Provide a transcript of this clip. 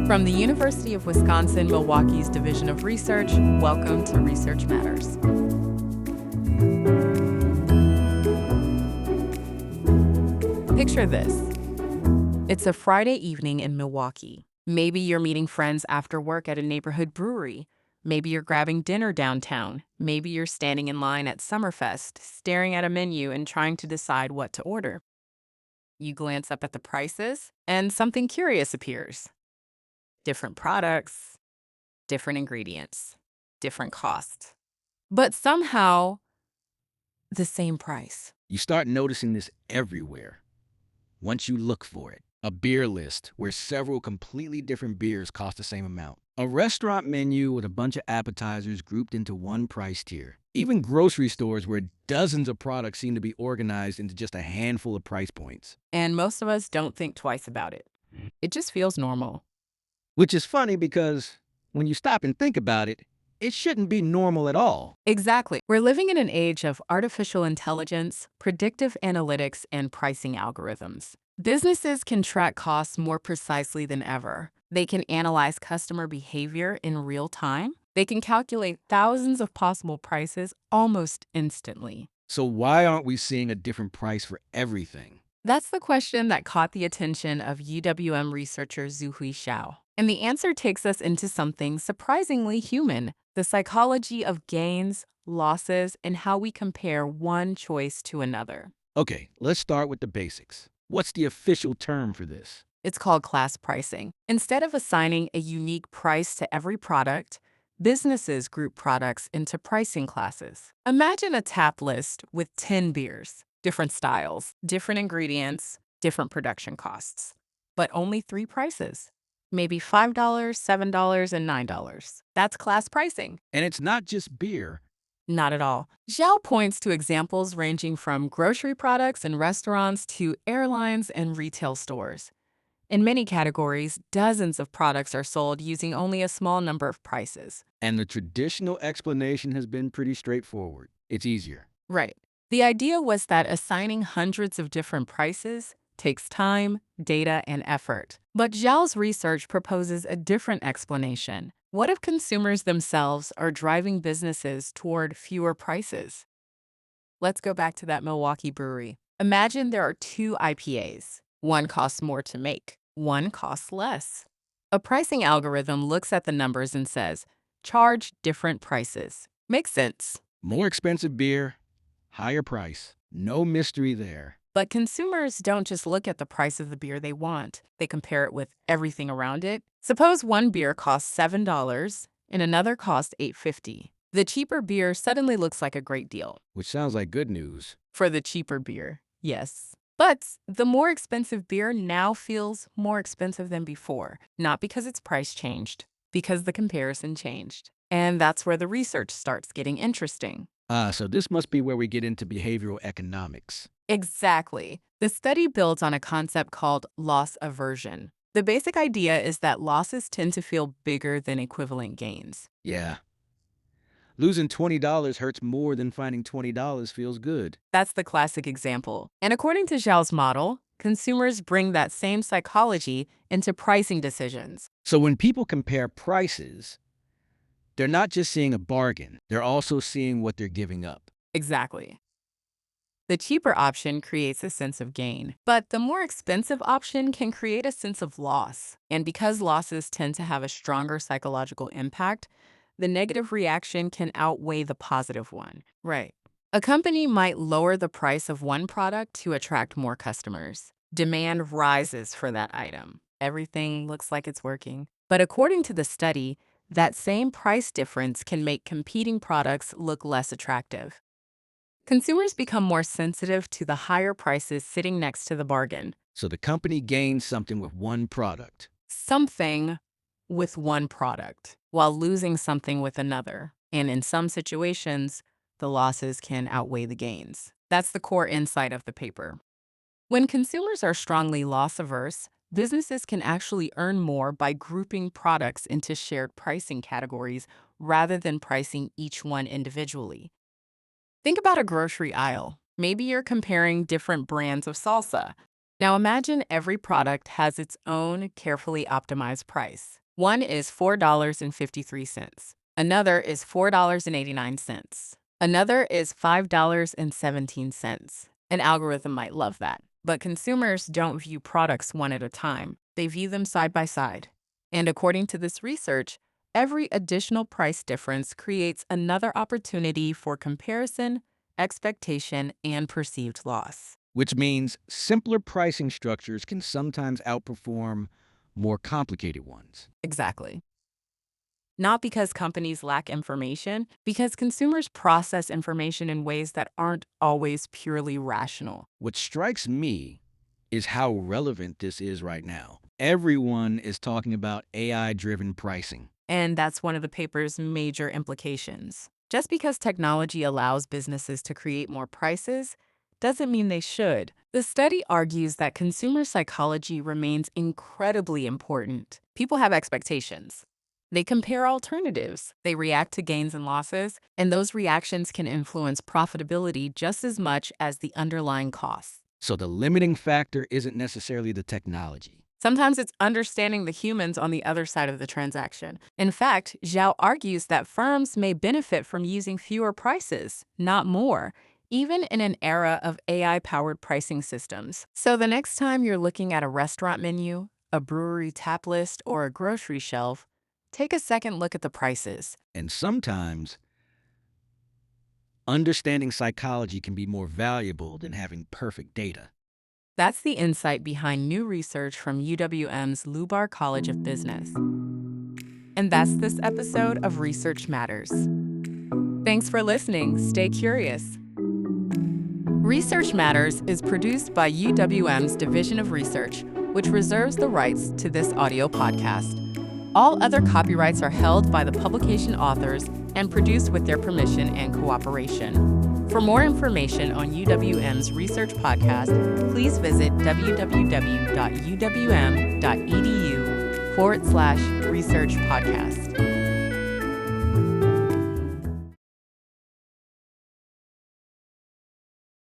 From the University of Wisconsin-Milwaukee's Division of Research, welcome to Research Matters. Picture this. It's a Friday evening in Milwaukee. Maybe you're meeting friends after work at a neighborhood brewery. Maybe you're grabbing dinner downtown. Maybe you're standing in line at Summerfest, staring at a menu and trying to decide what to order. You glance up at the prices, and something curious appears. Different products, different ingredients, different costs, but somehow the same price. You start noticing this everywhere once you look for it. A beer list where several completely different beers cost the same amount. A restaurant menu with a bunch of appetizers grouped into one price tier. Even grocery stores where dozens of products seem to be organized into just a handful of price points. And most of us don't think twice about it. It just feels normal. Which is funny because when you stop and think about it, it shouldn't be normal at all. Exactly. We're living in an age of artificial intelligence, predictive analytics, and pricing algorithms. Businesses can track costs more precisely than ever. They can analyze customer behavior in real time. They can calculate thousands of possible prices almost instantly. So why aren't we seeing a different price for everything? That's the question that caught the attention of UWM researcher Zuhui Xiao. And the answer takes us into something surprisingly human: the psychology of gains, losses, and how we compare one choice to another. Okay, let's start with the basics. What's the official term for this? It's called class pricing. Instead of assigning a unique price to every product, businesses group products into pricing classes. Imagine a tap list with 10 beers, different styles, different ingredients, different production costs, but only 3 prices. Maybe $5, $7, and $9. That's class pricing. And it's not just beer. Not at all. Zhao points to examples ranging from grocery products and restaurants to airlines and retail stores. In many categories, dozens of products are sold using only a small number of prices. And the traditional explanation has been pretty straightforward. It's easier. Right. The idea was that assigning hundreds of different prices takes time, data, and effort. But Zhao's research proposes a different explanation. What if consumers themselves are driving businesses toward fewer prices? Let's go back to that Milwaukee brewery. Imagine there are 2 IPAs. One costs more to make, one costs less. A pricing algorithm looks at the numbers and says, charge different prices. Makes sense. More expensive beer, higher price. No mystery there. But consumers don't just look at the price of the beer they want. They compare it with everything around it. Suppose one beer costs $7 and another costs $8.50. The cheaper beer suddenly looks like a great deal. Which sounds like good news. For the cheaper beer, yes. But the more expensive beer now feels more expensive than before, not because its price changed, because the comparison changed. And that's where the research starts getting interesting. So this must be where we get into behavioral economics. Exactly. The study builds on a concept called loss aversion. The basic idea is that losses tend to feel bigger than equivalent gains. Yeah. Losing $20 hurts more than finding $20 feels good. That's the classic example. And according to Zhao's model, consumers bring that same psychology into pricing decisions. So when people compare prices, they're not just seeing a bargain, they're also seeing what they're giving up. Exactly. The cheaper option creates a sense of gain, but the more expensive option can create a sense of loss. And because losses tend to have a stronger psychological impact, the negative reaction can outweigh the positive one. Right. A company might lower the price of one product to attract more customers. Demand rises for that item. Everything looks like it's working. But according to the study, that same price difference can make competing products look less attractive. Consumers become more sensitive to the higher prices sitting next to the bargain. So the company gains something with one product. Something with one product, while losing something with another. And in some situations, the losses can outweigh the gains. That's the core insight of the paper. When consumers are strongly loss-averse, businesses can actually earn more by grouping products into shared pricing categories rather than pricing each one individually. Think about a grocery aisle. Maybe you're comparing different brands of salsa. Now imagine every product has its own carefully optimized price. One is $4.53. Another is $4.89. Another is $5.17. An algorithm might love that. But consumers don't view products one at a time. They view them side by side. And according to this research, every additional price difference creates another opportunity for comparison, expectation, and perceived loss. Which means simpler pricing structures can sometimes outperform more complicated ones. Exactly. Not because companies lack information, because consumers process information in ways that aren't always purely rational. What strikes me is how relevant this is right now. Everyone is talking about AI-driven pricing. And that's one of the paper's major implications. Just because technology allows businesses to create more prices doesn't mean they should. The study argues that consumer psychology remains incredibly important. People have expectations. They compare alternatives, they react to gains and losses, and those reactions can influence profitability just as much as the underlying costs. So the limiting factor isn't necessarily the technology. Sometimes it's understanding the humans on the other side of the transaction. In fact, Xiao argues that firms may benefit from using fewer prices, not more, even in an era of AI-powered pricing systems. So the next time you're looking at a restaurant menu, a brewery tap list, or a grocery shelf, take a second look at the prices. And sometimes, understanding psychology can be more valuable than having perfect data. That's the insight behind new research from UWM's Lubar College of Business. And that's this episode of Research Matters. Thanks for listening. Stay curious. Research Matters is produced by UWM's Division of Research, which reserves the rights to this audio podcast. All other copyrights are held by the publication authors and produced with their permission and cooperation. For more information on UWM's research podcast, please visit www.uwm.edu/research podcast.